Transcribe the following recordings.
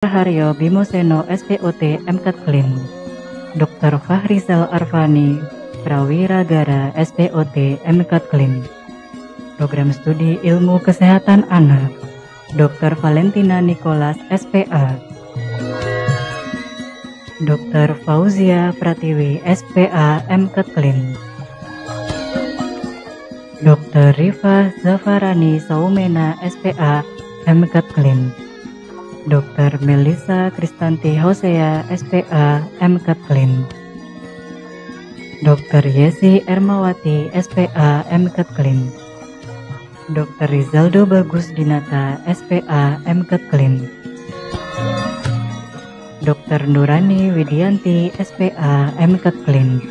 Haryo Bimoseno SPOT MKet Klin, Dr. Fahrizal Arfani Prawiragara SPOT MKet Klin, Program Studi Ilmu Kesehatan Anak, Dr. Valentina Nicholas SPA, Dr. Fauzia Pratiwi SPA MKet Klin, Dr. Rifa Zafarani Saumena SPA MKet Klin, Dr. Melissa Kristanti Hosea SPA MKet Klin, Dr. Yesi Ermawati SPA MKet Klin, Dr. Rizaldo Bagus Dinata SPA MKet Klin, Dr. Nurani Widianti SPA MKet Klin.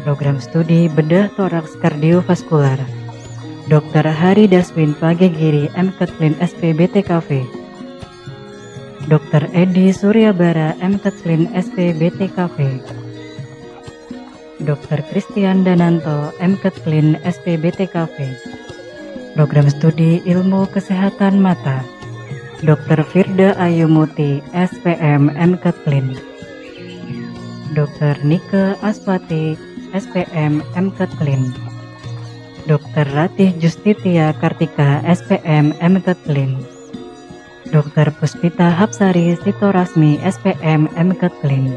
Program Studi Bedah Toraks Kardiovaskular, Dr. Hari Daswin Pagegiri MKet Klin SPBTKV, Dr. Edi Suryabara MKet Klin SPBTKV, Dr. Christian Dananto MKet Klin SPBTKV. Program Studi Ilmu Kesehatan Mata, Dr. Firda Ayumuti SPM MKet Klin, Dr. Nike Aspati SPM MKet Klin, Dr. Ratih Justitia Kartika SPM MKet Klin, Dr. Puspita Hapsari Sitorasmi SPM MKet Klin,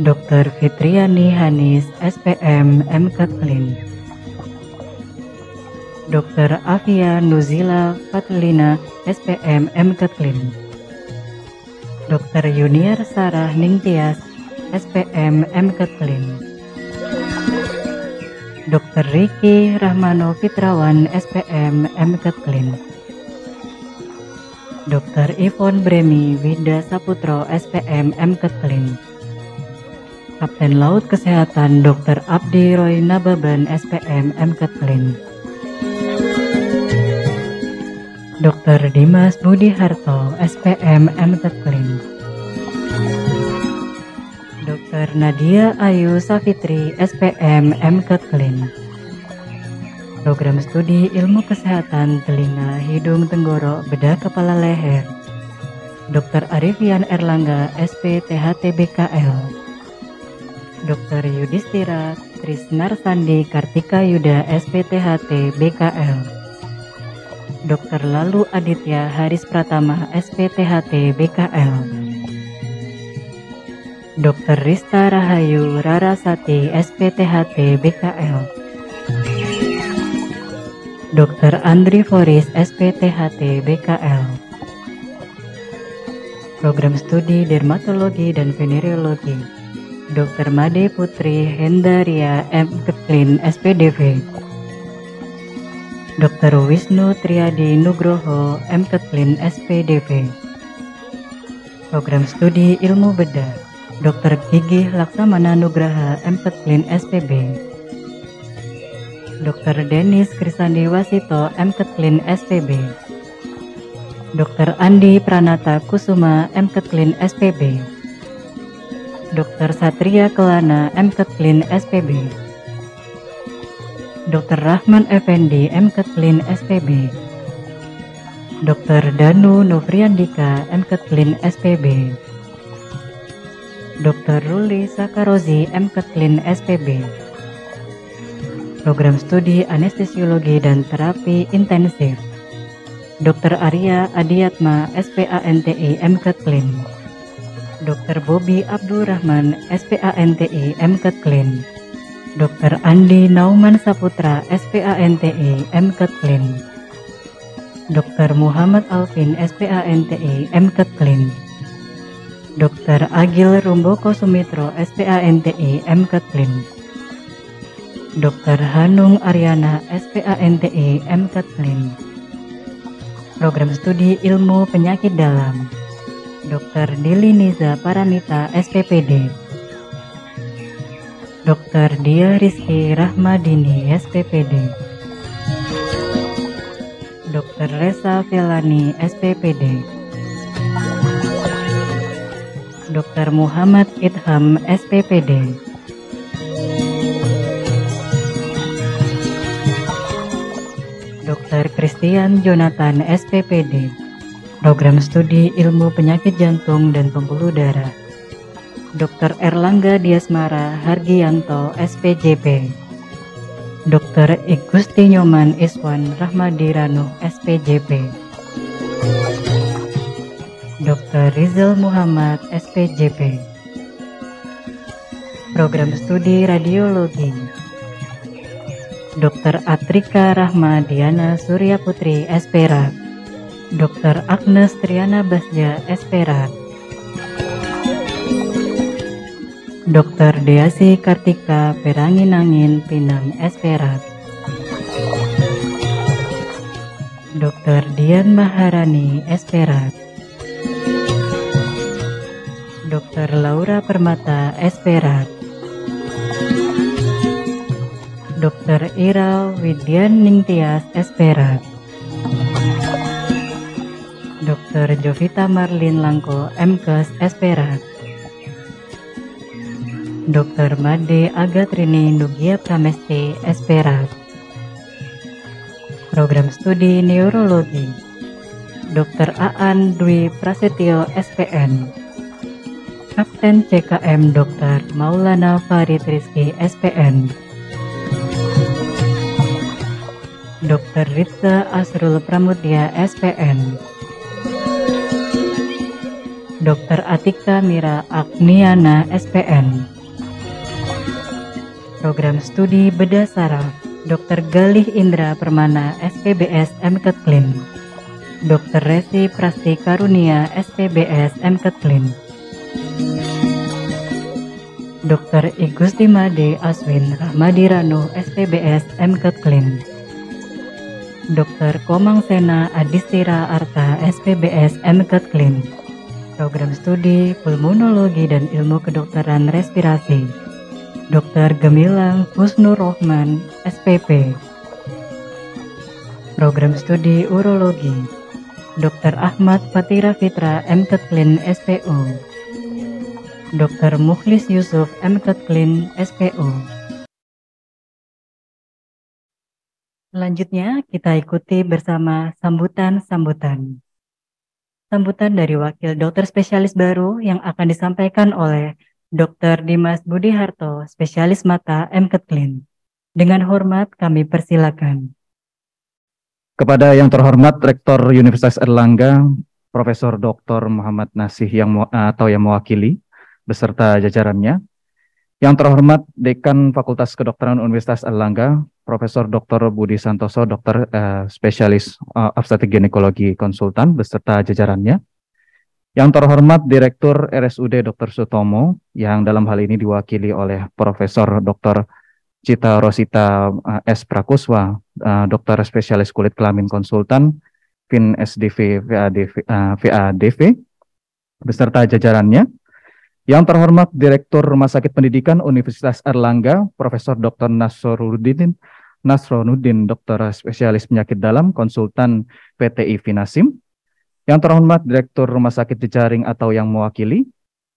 Dr. Fitriani Hanis SPM MKet Klin, Dr. Afia Nuzila Fatlina SPM MKet Klin, Dr. Yuniar Sarah Ningtyas SPM MKet Klin, Dr. Riki Rahmano Fitrawan SPM MKet Klin, Dr. Ivon Bremi Wida Saputro SPM MKet Klin, Kapten Laut Kesehatan Dr. Abdi Roy Nababan SPM MKet Klin, Dr. Dimas Budi Harto SPM MKet Klin, Dr. Nadia Ayu Safitri SPM MKet Klin. Program Studi Ilmu Kesehatan Telinga, Hidung, Tenggorok, Bedah Kepala Leher, Dr. Arifian Erlangga SPTHT BKL, Dr. Yudhistira Trisnar Sandi Kartika Yuda SPTHT BKL, Dr. Lalu Aditya Haris Pratama SPTHT BKL, Dr. Rista Rahayu Rarasati SPTHT BKL, Dr. Andri Foris SPTHT BKL. Program Studi Dermatologi dan Venereologi, Dr. Made Putri Hendaria MKet Klin SPDV, Dr. Wisnu Triadi Nugroho MKet Klin SPDV. Program Studi Ilmu Bedah, Dr. Gigi Laksamana Nugraha MKet Klin SPB, Dr. Denis Krisandi Wasito MKet Klin SPB, Dr. Andi Pranata Kusuma MKet Klin SPB, Dr. Satria Kelana MKet Klin SPB, Dr. Rahman Effendi MKet Klin SPB, Dr. Danu Novriandika MKet Klin SPB, Dr. Ruli Sakarozi MKet Klin SPB. Program Studi Anestesiologi dan Terapi Intensif, Dr. Arya Adiatma SPANTI MKet Klin, Dr. Bobi Abdurrahman SPANTI MKet Klin, Dr. Andi Nauman Saputra SPANTI MKet Klin, Dr. Muhammad Alvin SPANTI MKet Klin, Dr. Agil Rumboko Sumitro SPANTI MKet Klin, Dr. Hanung Aryana SPANTI MKet Klin. Program Studi Ilmu Penyakit Dalam, Dr. Dili Niza Paranita SPPD, Dr. Dia Rizky Rahmadini SPPD, Dr. Resa Velani SPPD, Dr. Muhammad Idham SPPD, Dr. Christian Jonathan SPPD, Program Studi Ilmu Penyakit Jantung dan Pembuluh Darah. Dr. Erlangga Diasmara Hargianto SPJP, Dr. Igusti Nyoman Iswan Rahmadi Ranuh SPJP, Dr. Rizal Muhammad SPJP. Program Studi Radiologi, Dr. Atrika Rahma Diana Surya Putri SPRAD, Dr. Agnes Triana Basja SPRAD, Dr. Deasi Kartika Peranginangin Pinang SPRAD, Dr. Dian Maharani SPRAD, Dr. Laura Permata SPRAD, Dr. Ira Widyan Ningtyas SPRAD, Dr. Jovita Marlin Langko MKes SPRAD, Dr. Made Agatrini Nugia Pramesti SPRAD. Program Studi Neurologi, Dr. Aan Dwi Prasetyo SPN, Kapten CKM Dr. Maulana Farid Rizki SPN, Dr. Ritza Asrul Pramudya SPN, Dr. Atika Mira Agniana SPN. Program Studi Bedah Saraf, Dr. Galih Indra Permana SPBS MKetklin, Dr. Resi Prasti Karunia SPBS MKetklin, Dr. Igusti Made Aswin Rahmadi Ranuh SPBS MKetklin, Dr. Komang Sena Adistira Arta SPBS MKetklin. Program Studi Pulmonologi dan Ilmu Kedokteran Respirasi, Dr. Gemilang Husnur Rohman SPP. Program Studi Urologi, Dr. Ahmad Fatira Fitra MKetklin SPU, Dr. Mukhlis Yusuf MKetklin SPU. Selanjutnya kita ikuti bersama sambutan-sambutan. Sambutan dari wakil dokter spesialis baru yang akan disampaikan oleh Dr. Dimas Budi Harto, spesialis mata MKetklin. Dengan hormat kami persilakan. Kepada yang terhormat Rektor Universitas Erlangga, Profesor Dr. Muhammad Nasih yang mewakili beserta jajarannya. Yang terhormat Dekan Fakultas Kedokteran Universitas Erlangga, Profesor Dr. Budi Santoso, Dokter Spesialis Obstetrik Ginekologi Konsultan beserta jajarannya. Yang terhormat Direktur RSUD Dr. Sutomo, yang dalam hal ini diwakili oleh Profesor Dr. Cita Rosita S. Prakuswa, Dokter Spesialis Kulit Kelamin Konsultan, Fin SDV VADV, beserta jajarannya. Yang terhormat Direktur Rumah Sakit Pendidikan Universitas Erlangga, Profesor Dr. Nasruddin, Dokter Spesialis Penyakit Dalam, Konsultan PTI Finasim. Yang terhormat Direktur Rumah Sakit Jejaring atau yang mewakili.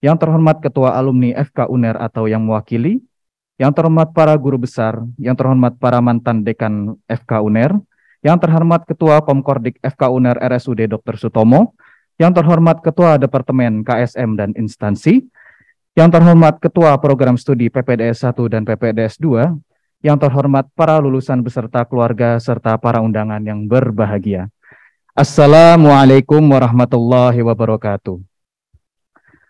Yang terhormat Ketua Alumni FK UNER atau yang mewakili. Yang terhormat para guru besar, yang terhormat para mantan dekan FK UNER, yang terhormat Ketua Pomkordik FK UNER RSUD Dr. Sutomo, yang terhormat Ketua Departemen KSM dan Instansi, yang terhormat Ketua Program Studi PPDS 1 dan PPDS 2, yang terhormat para lulusan beserta keluarga serta para undangan yang berbahagia. Assalamualaikum warahmatullahi wabarakatuh.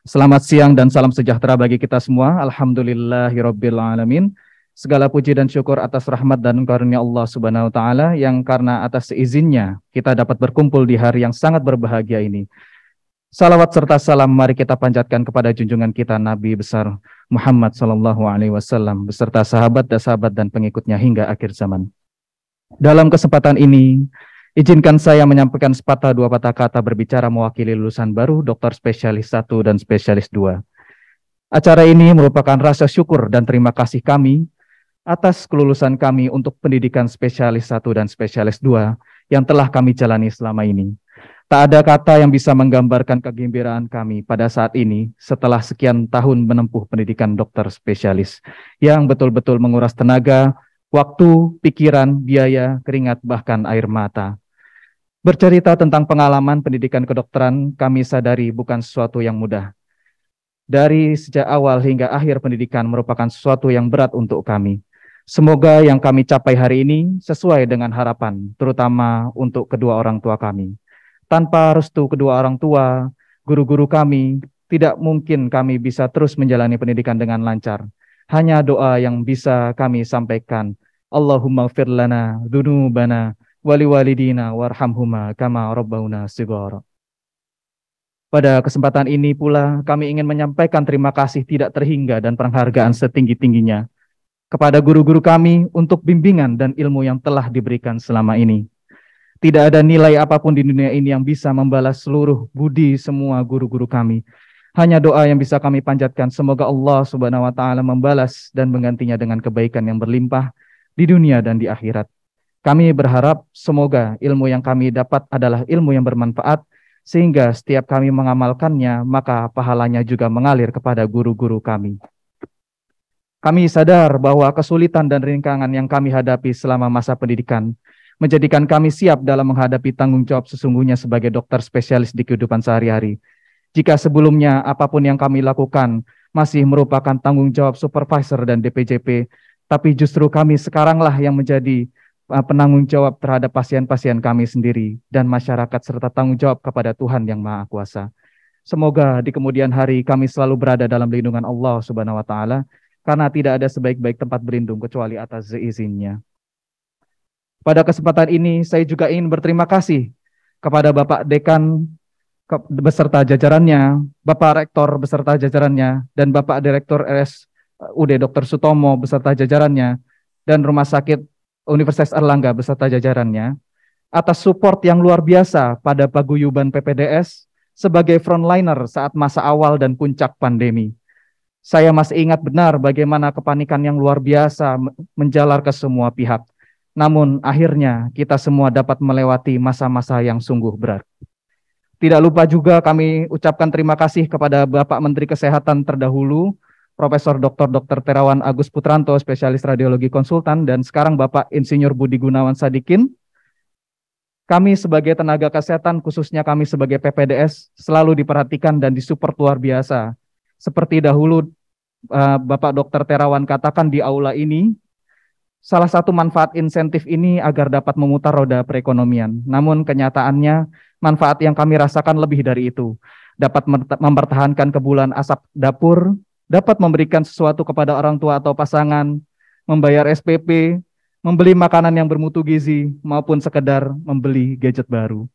Selamat siang dan salam sejahtera bagi kita semua. Alhamdulillahirabbil alamin. Segala puji dan syukur atas rahmat dan karunia Allah Subhanahu wa taala yang karena atas izinnya kita dapat berkumpul di hari yang sangat berbahagia ini. Salawat serta salam mari kita panjatkan kepada junjungan kita Nabi besar Muhammad sallallahu alaihi wasallam beserta sahabat dan pengikutnya hingga akhir zaman. Dalam kesempatan ini, izinkan saya menyampaikan sepatah dua patah kata berbicara mewakili lulusan baru Dokter Spesialis 1 dan Spesialis 2. Acara ini merupakan rasa syukur dan terima kasih kami atas kelulusan kami untuk pendidikan Spesialis 1 dan Spesialis 2 yang telah kami jalani selama ini. Tak ada kata yang bisa menggambarkan kegembiraan kami pada saat ini setelah sekian tahun menempuh pendidikan dokter spesialis yang betul-betul menguras tenaga, waktu, pikiran, biaya, keringat, bahkan air mata. Bercerita tentang pengalaman pendidikan kedokteran, kami sadari bukan sesuatu yang mudah. Dari sejak awal hingga akhir pendidikan merupakan sesuatu yang berat untuk kami. Semoga yang kami capai hari ini sesuai dengan harapan, terutama untuk kedua orang tua kami. Tanpa restu kedua orang tua, guru-guru kami, tidak mungkin kami bisa terus menjalani pendidikan dengan lancar. Hanya doa yang bisa kami sampaikan. Allahumma gfir lana dzunubana wali walidina warhamhuma kama rabbauna shighara. Pada kesempatan ini pula kami ingin menyampaikan terima kasih tidak terhingga dan penghargaan setinggi-tingginya kepada guru-guru kami untuk bimbingan dan ilmu yang telah diberikan selama ini. Tidak ada nilai apapun di dunia ini yang bisa membalas seluruh budi semua guru-guru kami. Hanya doa yang bisa kami panjatkan, semoga Allah Subhanahu wa taala membalas dan menggantinya dengan kebaikan yang berlimpah di dunia dan di akhirat. Kami berharap semoga ilmu yang kami dapat adalah ilmu yang bermanfaat, sehingga setiap kami mengamalkannya, maka pahalanya juga mengalir kepada guru-guru kami. Kami sadar bahwa kesulitan dan rintangan yang kami hadapi selama masa pendidikan menjadikan kami siap dalam menghadapi tanggung jawab sesungguhnya sebagai dokter spesialis di kehidupan sehari-hari. Jika sebelumnya apapun yang kami lakukan masih merupakan tanggung jawab supervisor dan DPJP, tapi justru kami sekaranglah yang menjadi penanggung jawab terhadap pasien-pasien kami sendiri dan masyarakat serta tanggung jawab kepada Tuhan yang Maha Kuasa. Semoga di kemudian hari kami selalu berada dalam lindungan Allah Subhanahu wa taala, karena tidak ada sebaik-baik tempat berlindung kecuali atas izinnya. Pada kesempatan ini saya juga ingin berterima kasih kepada Bapak Dekan beserta jajarannya, Bapak Rektor beserta jajarannya, dan Bapak Direktur RSUD Dr. Sutomo beserta jajarannya, dan Rumah Sakit Universitas Airlangga beserta jajarannya atas support yang luar biasa pada paguyuban PPDS sebagai frontliner saat masa awal dan puncak pandemi. Saya masih ingat benar bagaimana kepanikan yang luar biasa menjalar ke semua pihak. Namun akhirnya kita semua dapat melewati masa-masa yang sungguh berat. Tidak lupa juga kami ucapkan terima kasih kepada Bapak Menteri Kesehatan terdahulu, Profesor Dr. Terawan Agus Putranto, spesialis radiologi konsultan, dan sekarang Bapak Insinyur Budi Gunawan Sadikin. Kami sebagai tenaga kesehatan, khususnya kami sebagai PPDS, selalu diperhatikan dan disupport luar biasa. Seperti dahulu Bapak Dr. Terawan katakan di aula ini, salah satu manfaat insentif ini agar dapat memutar roda perekonomian. Namun kenyataannya manfaat yang kami rasakan lebih dari itu. Dapat mempertahankan kebulan asap dapur, dapat memberikan sesuatu kepada orang tua atau pasangan, membayar SPP, membeli makanan yang bermutu gizi, maupun sekedar membeli gadget baru.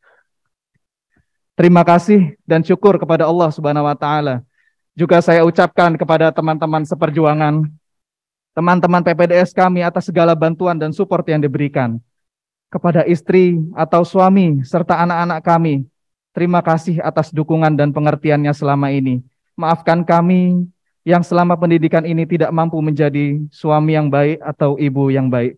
Terima kasih dan syukur kepada Allah Subhanahu wa taala. Juga saya ucapkan kepada teman-teman seperjuangan, teman-teman PPDS kami atas segala bantuan dan support yang diberikan. Kepada istri atau suami serta anak-anak kami, terima kasih atas dukungan dan pengertiannya selama ini. Maafkan kami yang selama pendidikan ini tidak mampu menjadi suami yang baik atau ibu yang baik,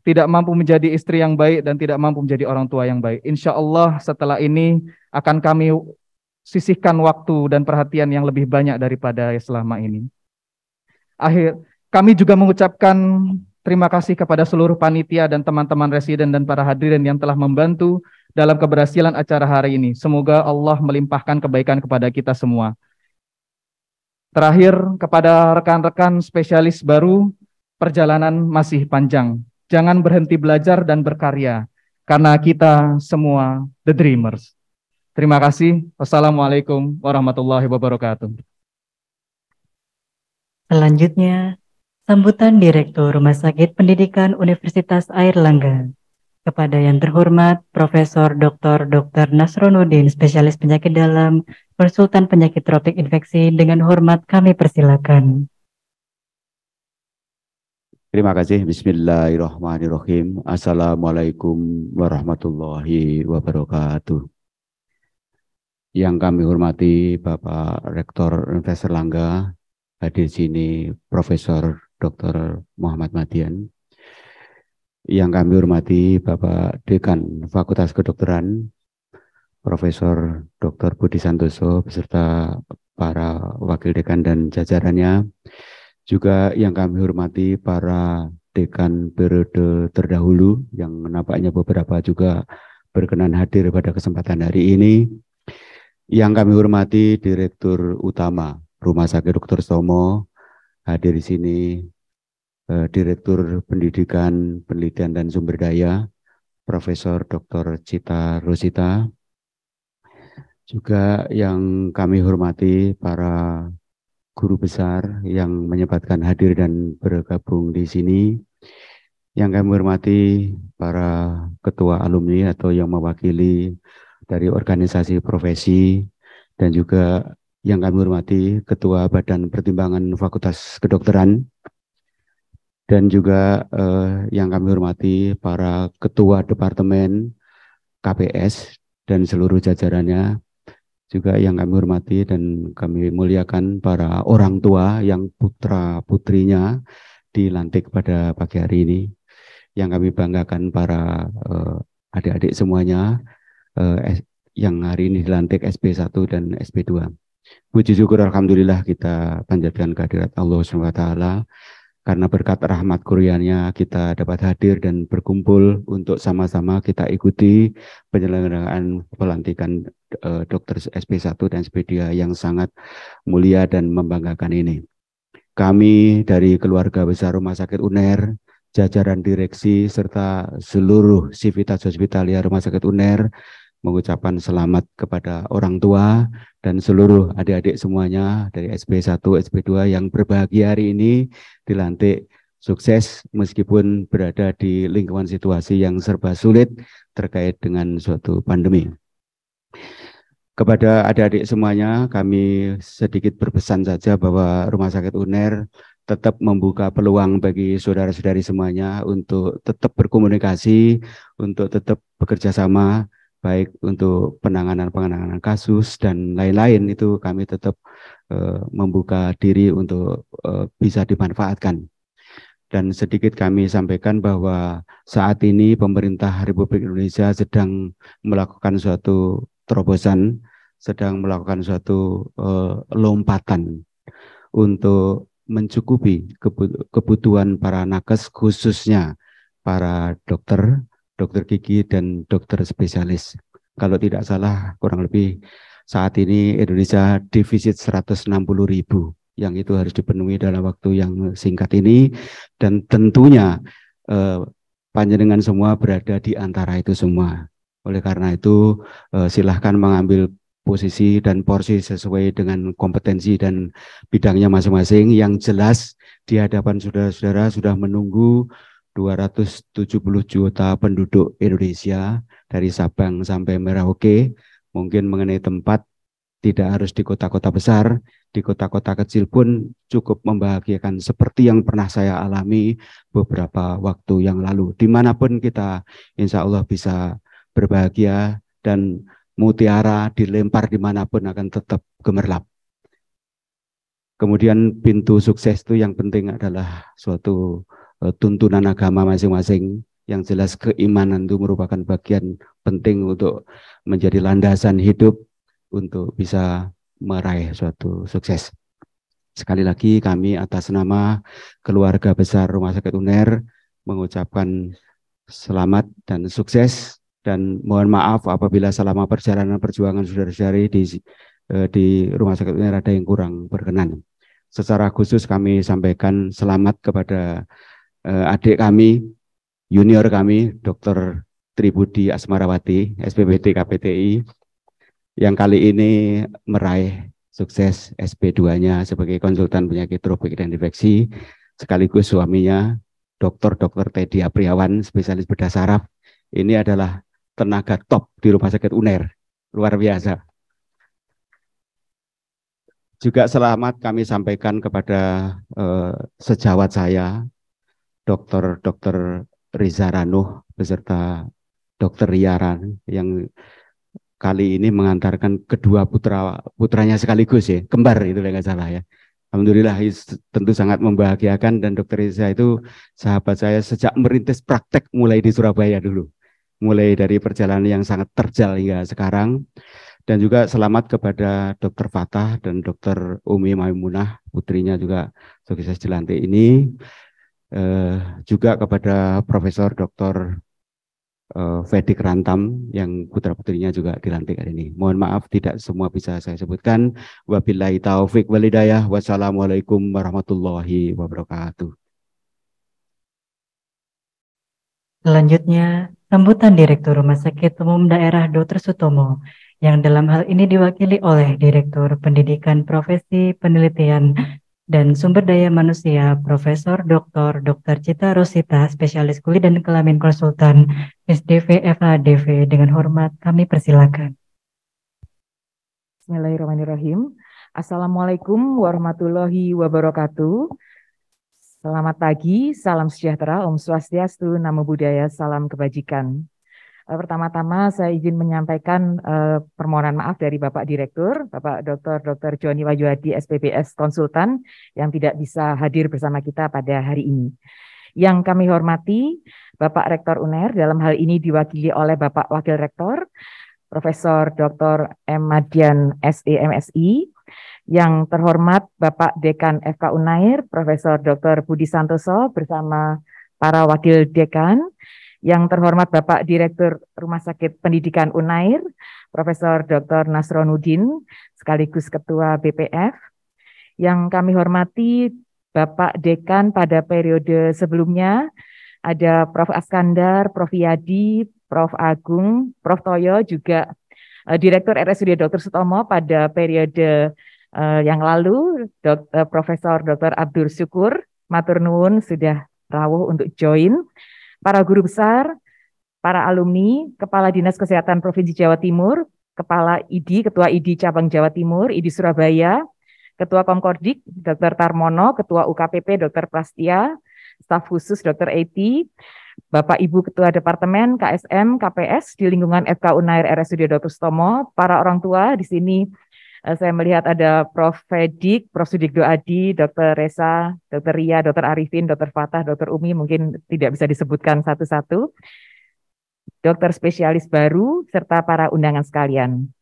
tidak mampu menjadi istri yang baik, dan tidak mampu menjadi orang tua yang baik. Insya Allah setelah ini akan kami sisihkan waktu dan perhatian yang lebih banyak daripada selama ini. Kami juga mengucapkan terima kasih kepada seluruh panitia dan teman-teman residen dan para hadirin yang telah membantu dalam keberhasilan acara hari ini. Semoga Allah melimpahkan kebaikan kepada kita semua. Terakhir, kepada rekan-rekan spesialis baru, perjalanan masih panjang. Jangan berhenti belajar dan berkarya, karena kita semua the dreamers. Terima kasih. Wassalamualaikum warahmatullahi wabarakatuh. Selanjutnya, sambutan Direktur Rumah Sakit Pendidikan Universitas Airlangga. Kepada yang terhormat Profesor Dr. Nasronuddin, spesialis penyakit dalam, konsultan penyakit tropik infeksi, dengan hormat kami persilakan. Terima kasih. Bismillahirrahmanirrahim. Assalamualaikum warahmatullahi wabarakatuh. Yang kami hormati Bapak Rektor Universitas Airlangga, hadir sini Profesor Dr. Muhammad Madian. Yang kami hormati Bapak Dekan Fakultas Kedokteran, Profesor Dr. Budi Santoso, beserta para wakil dekan dan jajarannya. Juga yang kami hormati para dekan periode terdahulu yang nampaknya beberapa juga berkenan hadir pada kesempatan hari ini. Yang kami hormati Direktur Utama Rumah Sakit Dr. Sutomo, hadir di sini Direktur Pendidikan, Penelitian dan Sumber Daya, Profesor Dr. Cita Rosita. Juga yang kami hormati para guru besar yang menyempatkan hadir dan bergabung di sini. Yang kami hormati para ketua alumni atau yang mewakili dari organisasi profesi, dan juga yang kami hormati Ketua Badan Pertimbangan Fakultas Kedokteran, dan juga yang kami hormati para ketua departemen KPS dan seluruh jajarannya. Juga yang kami hormati dan kami muliakan para orang tua yang putra-putrinya dilantik pada pagi hari ini. Yang kami banggakan para adik-adik semuanya yang hari ini dilantik SP1 dan SP2. Puji syukur alhamdulillah kita panjatkan kehadirat Allah SWT, karena berkat rahmat kurnianya kita dapat hadir dan berkumpul untuk sama-sama kita ikuti penyelenggaraan pelantikan dokter SP1 dan SP2 yang sangat mulia dan membanggakan ini. Kami dari keluarga besar Rumah Sakit UNER, jajaran direksi serta seluruh sivitas hospitalia Rumah Sakit UNER mengucapkan selamat kepada orang tua dan seluruh adik-adik semuanya dari SP1, SP2 yang berbahagia hari ini dilantik sukses meskipun berada di lingkungan situasi yang serba sulit terkait dengan suatu pandemi. Kepada adik-adik semuanya, kami sedikit berpesan saja bahwa Rumah Sakit UNER tetap membuka peluang bagi saudara-saudari semuanya untuk tetap berkomunikasi, untuk tetap bekerja sama, baik untuk penanganan kasus dan lain-lain. Itu kami tetap membuka diri untuk bisa dimanfaatkan. Dan sedikit kami sampaikan bahwa saat ini pemerintah Republik Indonesia sedang melakukan suatu terobosan, sedang melakukan suatu lompatan untuk mencukupi kebutuhan para nakes, khususnya para dokter gigi dan dokter spesialis. Kalau tidak salah kurang lebih saat ini Indonesia defisit 160.000 yang itu harus dipenuhi dalam waktu yang singkat ini, dan tentunya panjenengan semua berada di antara itu semua. Oleh karena itu silahkan mengambil posisi dan porsi sesuai dengan kompetensi dan bidangnya masing-masing. Yang jelas di hadapan saudara-saudara sudah menunggu 270 juta penduduk Indonesia dari Sabang sampai Merauke. Mungkin mengenai tempat tidak harus di kota-kota besar, di kota-kota kecil pun cukup membahagiakan seperti yang pernah saya alami beberapa waktu yang lalu. Dimanapun kita insya Allah bisa berbahagia, dan mutiara dilempar dimanapun akan tetap gemerlap. Kemudian pintu sukses itu yang penting adalah suatu tuntunan agama masing-masing. Yang jelas keimanan itu merupakan bagian penting untuk menjadi landasan hidup untuk bisa meraih suatu sukses. Sekali lagi kami atas nama keluarga besar Rumah Sakit UNER mengucapkan selamat dan sukses, dan mohon maaf apabila selama perjalanan perjuangan saudara-saudari di Rumah Sakit UNER ada yang kurang berkenan. Secara khusus kami sampaikan selamat kepada adik kami, junior kami, Dr. Tribudi Asmarawati, SPPT KPTI, yang kali ini meraih sukses SP2-nya sebagai konsultan penyakit tropik dan infeksi, sekaligus suaminya, Dr. Teddy Apriawan, spesialis bedah saraf. Ini adalah tenaga top di Rumah Sakit UNER, luar biasa. Juga selamat kami sampaikan kepada sejawat saya, Dr. Riza Ranuh beserta Dr. Riaran, yang kali ini mengantarkan kedua putranya sekaligus ya, kembar itu nggak salah ya. Alhamdulillah tentu sangat membahagiakan, dan Dr. Riza itu sahabat saya sejak merintis praktek mulai di Surabaya dulu. Mulai dari perjalanan yang sangat terjal hingga sekarang. Dan juga selamat kepada Dr. Fatah dan Dr. Umi Maimunah, putrinya juga sukses dilantik ini. juga kepada Profesor Dr. Fedik Rantam yang putra-putrinya juga dilantik hari ini. Mohon maaf tidak semua bisa saya sebutkan. Wabillahi taufik walhidayah. Wassalamualaikum warahmatullahi wabarakatuh. Selanjutnya, sambutan Direktur Rumah Sakit Umum Daerah Dr. Sutomo, yang dalam hal ini diwakili oleh Direktur Pendidikan Profesi Penelitian dan Sumber Daya Manusia Profesor Dr. Cita Rosita, Spesialis Kulit dan Kelamin Konsultan SDV FHDV. Dengan hormat kami persilakan. Bismillahirrahmanirrahim. Assalamualaikum warahmatullahi wabarakatuh. Selamat pagi, salam sejahtera, Om Swastiastu, Namo Buddhaya, salam kebajikan. Pertama-tama saya izin menyampaikan permohonan maaf dari Bapak Direktur, Bapak Dr. Joni Wahyuadi, SPBS Konsultan, yang tidak bisa hadir bersama kita pada hari ini. Yang kami hormati, Bapak Rektor UNER, dalam hal ini diwakili oleh Bapak Wakil Rektor, Profesor Dr. M. Madian, SE, MSI, yang terhormat Bapak Dekan FK Unair, Profesor Dr. Budi Santoso bersama para Wakil Dekan, yang terhormat Bapak Direktur Rumah Sakit Pendidikan Unair, Profesor Dr. Nasronuddin, sekaligus Ketua BPF, yang kami hormati Bapak Dekan pada periode sebelumnya, ada Prof. Askandar, Prof. Yadi, Prof. Agung, Prof. Toyo, juga Direktur RSUD Dr. Sutomo pada periode yang lalu, Profesor Dr. Abdur Syukur, matur nuwun sudah rawuh untuk join, para guru besar, para alumni, Kepala Dinas Kesehatan Provinsi Jawa Timur, Kepala ID, Ketua ID Cabang Jawa Timur, ID Surabaya, Ketua Komkordik, Dr. Tarmono, Ketua UKPP, Dr. Prastia, staf khusus Dr. Eti, Bapak Ibu Ketua Departemen KSM, KPS di lingkungan FK Unair RSUD Dr. Sutomo, para orang tua di sini. Saya melihat ada Prof. Fedik, Prof. Sudikdo Adi, Dr. Resa, Dr. Ria, Dr. Arifin, Dr. Fatah, Dr. Umi, mungkin tidak bisa disebutkan satu-satu. Dokter spesialis baru, serta para undangan sekalian.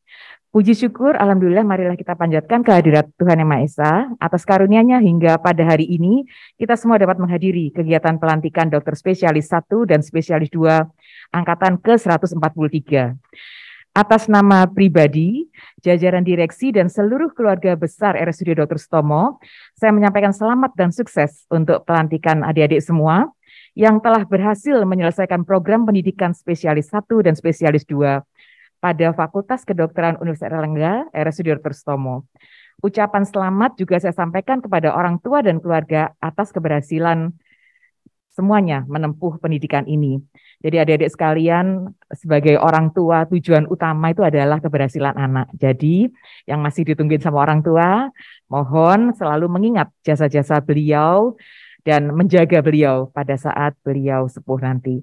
Puji syukur, Alhamdulillah, marilah kita panjatkan kehadirat Tuhan Yang Maha Esa atas karunia-Nya hingga pada hari ini kita semua dapat menghadiri kegiatan pelantikan dokter spesialis 1 dan spesialis 2 angkatan ke-143. Atas nama pribadi, jajaran direksi, dan seluruh keluarga besar RSUD Dr. Sutomo, saya menyampaikan selamat dan sukses untuk pelantikan adik-adik semua yang telah berhasil menyelesaikan program pendidikan spesialis 1 dan spesialis 2 pada Fakultas Kedokteran Universitas Erlangga, RSUD Dr. Sutomo. Ucapan selamat juga saya sampaikan kepada orang tua dan keluarga atas keberhasilan semuanya menempuh pendidikan ini. Jadi adik-adik sekalian, sebagai orang tua, tujuan utama itu adalah keberhasilan anak. Jadi yang masih ditungguin sama orang tua, mohon selalu mengingat jasa-jasa beliau dan menjaga beliau pada saat beliau sepuh nanti.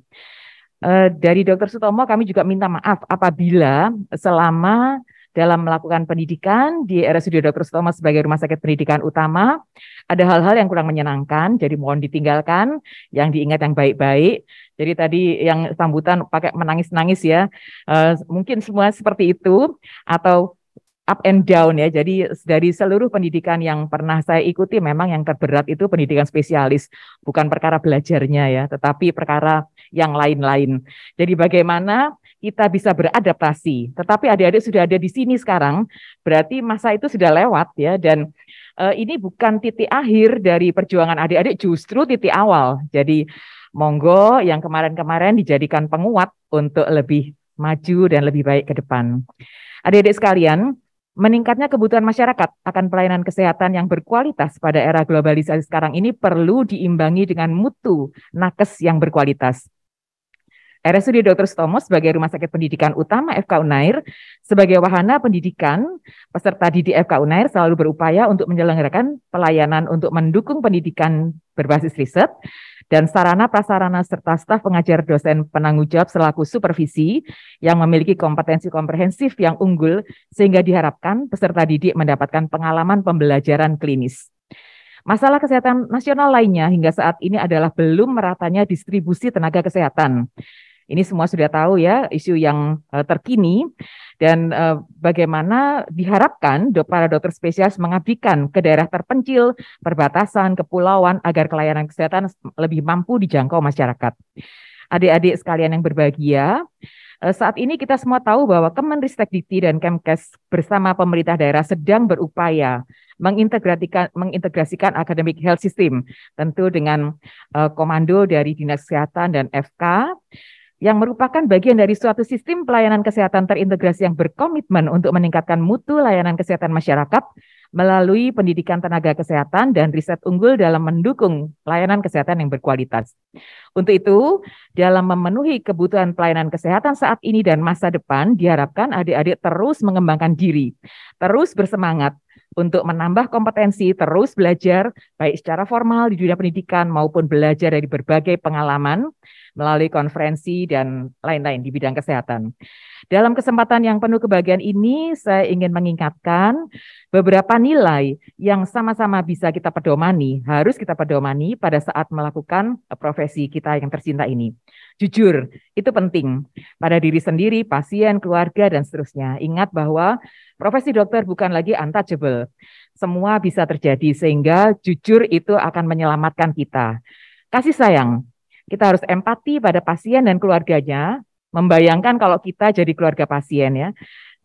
Dari Dr. Sutomo kami juga minta maaf apabila selama dalam melakukan pendidikan di RSUD Dr. Sutomo sebagai rumah sakit pendidikan utama, ada hal-hal yang kurang menyenangkan, jadi mohon ditinggalkan, yang diingat yang baik-baik. Jadi tadi yang sambutan pakai menangis-nangis ya, mungkin semua seperti itu, atau up and down ya. Jadi dari seluruh pendidikan yang pernah saya ikuti, memang yang terberat itu pendidikan spesialis, bukan perkara belajarnya ya, tetapi perkara yang lain-lain. Jadi bagaimana kita bisa beradaptasi. Tetapi adik-adik sudah ada di sini sekarang, berarti masa itu sudah lewat ya, dan ini bukan titik akhir dari perjuangan adik-adik, justru titik awal. Jadi monggo yang kemarin-kemarin dijadikan penguat untuk lebih maju dan lebih baik ke depan. Adik-adik sekalian, meningkatnya kebutuhan masyarakat akan pelayanan kesehatan yang berkualitas pada era globalisasi sekarang ini perlu diimbangi dengan mutu nakes yang berkualitas. RSUD Dr. Sutomo sebagai rumah sakit pendidikan utama FK Unair, sebagai wahana pendidikan, peserta didik FK Unair selalu berupaya untuk menyelenggarakan pelayanan untuk mendukung pendidikan berbasis riset, dan sarana prasarana serta staf pengajar dosen penanggung jawab selaku supervisi yang memiliki kompetensi komprehensif yang unggul, sehingga diharapkan peserta didik mendapatkan pengalaman pembelajaran klinis. Masalah kesehatan nasional lainnya hingga saat ini adalah belum meratanya distribusi tenaga kesehatan. Ini semua sudah tahu ya, isu yang terkini, dan bagaimana diharapkan para dokter spesialis mengabdikan ke daerah terpencil, perbatasan, kepulauan, agar pelayanan kesehatan lebih mampu dijangkau masyarakat. Adik-adik sekalian yang berbahagia, saat ini kita semua tahu bahwa Kemenristek-Dikti dan Kemkes bersama pemerintah daerah sedang berupaya mengintegrasikan academic health system, tentu dengan komando dari Dinas Kesehatan dan FK, yang merupakan bagian dari suatu sistem pelayanan kesehatan terintegrasi yang berkomitmen untuk meningkatkan mutu layanan kesehatan masyarakat melalui pendidikan tenaga kesehatan dan riset unggul dalam mendukung pelayanan kesehatan yang berkualitas. Untuk itu, dalam memenuhi kebutuhan pelayanan kesehatan saat ini dan masa depan, diharapkan adik-adik terus mengembangkan diri, terus bersemangat untuk menambah kompetensi, terus belajar, baik secara formal di dunia pendidikan maupun belajar dari berbagai pengalaman melalui konferensi dan lain-lain di bidang kesehatan. Dalam kesempatan yang penuh kebahagiaan ini, saya ingin mengingatkan beberapa nilai yang sama-sama bisa kita pedomani, harus kita pedomani pada saat melakukan profesi kita yang tercinta ini. Jujur, itu penting pada diri sendiri, pasien, keluarga, dan seterusnya. Ingat bahwa profesi dokter bukan lagi untouchable. Semua bisa terjadi, sehingga jujur itu akan menyelamatkan kita. Kasih sayang, kita harus empati pada pasien dan keluarganya, membayangkan kalau kita jadi keluarga pasien ya,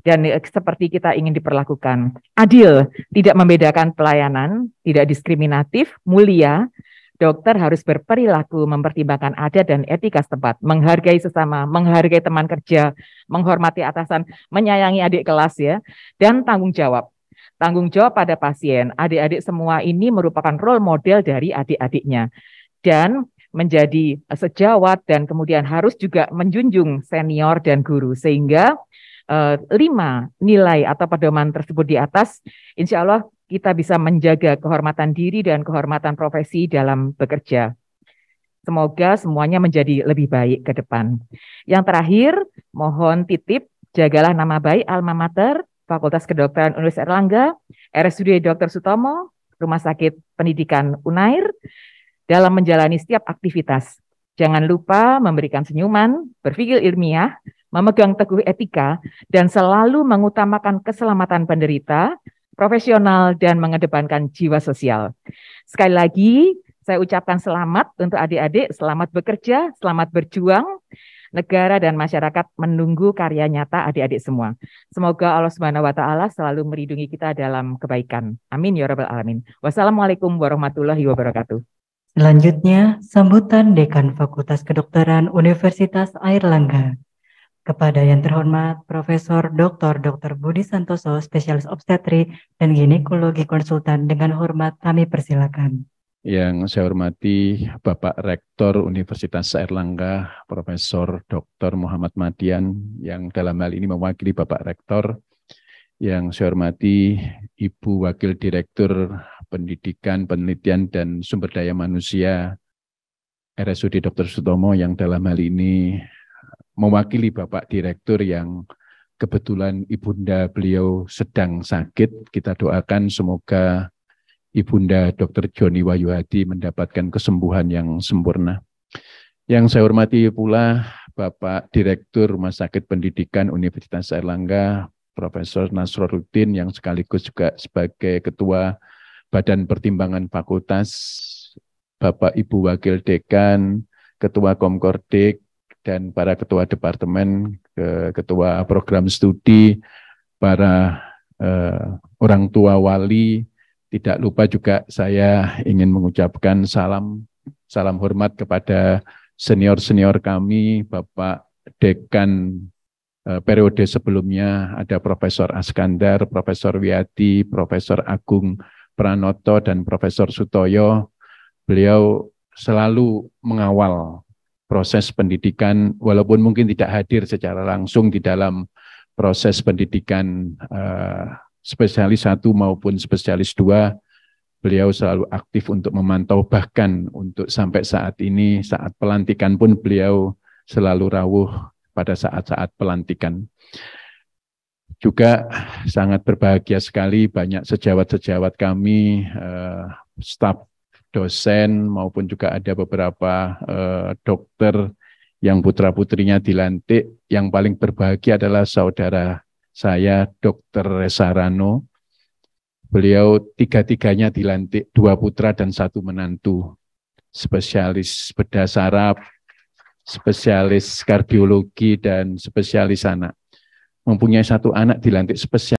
dan seperti kita ingin diperlakukan. Adil, tidak membedakan pelayanan, tidak diskriminatif, mulia. Dokter harus berperilaku mempertimbangkan adat dan etika setempat, menghargai sesama, menghargai teman kerja, menghormati atasan, menyayangi adik kelas ya, dan tanggung jawab. Tanggung jawab pada pasien. Adik-adik semua ini merupakan role model dari adik-adiknya. Dan menjadi sejawat dan kemudian harus juga menjunjung senior dan guru, sehingga 5 nilai atau pedoman tersebut di atas, insya Allah kita bisa menjaga kehormatan diri dan kehormatan profesi dalam bekerja. Semoga semuanya menjadi lebih baik ke depan. Yang terakhir, mohon titip, jagalah nama baik Alma Mater, Fakultas Kedokteran Universitas Airlangga, RSUD Dr. Sutomo, Rumah Sakit Pendidikan Unair, dalam menjalani setiap aktivitas. Jangan lupa memberikan senyuman, berpikir ilmiah, memegang teguh etika, dan selalu mengutamakan keselamatan penderita, profesional, dan mengedepankan jiwa sosial. Sekali lagi, saya ucapkan selamat untuk adik-adik, selamat bekerja, selamat berjuang. Negara dan masyarakat menunggu karya nyata adik-adik semua. Semoga Allah Subhanahu wa Ta'ala selalu melindungi kita dalam kebaikan. Amin ya Rabbal Alamin. Wassalamualaikum warahmatullahi wabarakatuh. Selanjutnya, sambutan Dekan Fakultas Kedokteran Universitas Airlangga. Kepada yang terhormat Profesor Dr. Budi Santoso, Spesialis Obstetri dan Ginekologi Konsultan, dengan hormat kami persilakan. Yang saya hormati Bapak Rektor Universitas Airlangga, Profesor Dr. Muhammad Madian, yang dalam hal ini mewakili Bapak Rektor. Yang saya hormati Ibu Wakil Direktur Pendidikan, Penelitian, dan Sumber Daya Manusia RSUD Dr. Sutomo, yang dalam hal ini mewakili Bapak Direktur yang kebetulan ibunda beliau sedang sakit. Kita doakan semoga Ibunda Dr. Joni Wahyuhadi mendapatkan kesembuhan yang sempurna. Yang saya hormati pula Bapak Direktur Rumah Sakit Pendidikan Universitas Airlangga, Profesor Nasroruddin, yang sekaligus juga sebagai Ketua Badan Pertimbangan Fakultas, Bapak Ibu Wakil Dekan, Ketua Komkordik, dan para Ketua Departemen, Ketua Program Studi, para orang tua wali. Tidak lupa juga saya ingin mengucapkan salam hormat kepada senior-senior kami, Bapak Dekan periode sebelumnya, ada Profesor Askandar, Profesor Wiyadi, Profesor Agung Pranoto, dan Profesor Sutoyo. Beliau selalu mengawal proses pendidikan, walaupun mungkin tidak hadir secara langsung di dalam proses pendidikan spesialis 1 maupun spesialis 2, beliau selalu aktif untuk memantau, bahkan untuk sampai saat ini, saat pelantikan pun beliau selalu rawuh pada saat-saat pelantikan. Juga sangat berbahagia sekali banyak sejawat-sejawat kami, staf dosen maupun juga ada beberapa dokter yang putra-putrinya dilantik. Yang paling berbahagia adalah saudara saya, Dr. Resarano. Beliau tiga-tiganya dilantik, 2 putra dan 1 menantu. Spesialis bedah saraf, spesialis kardiologi, dan spesialis anak. Mempunyai 1 anak dilantik spesialis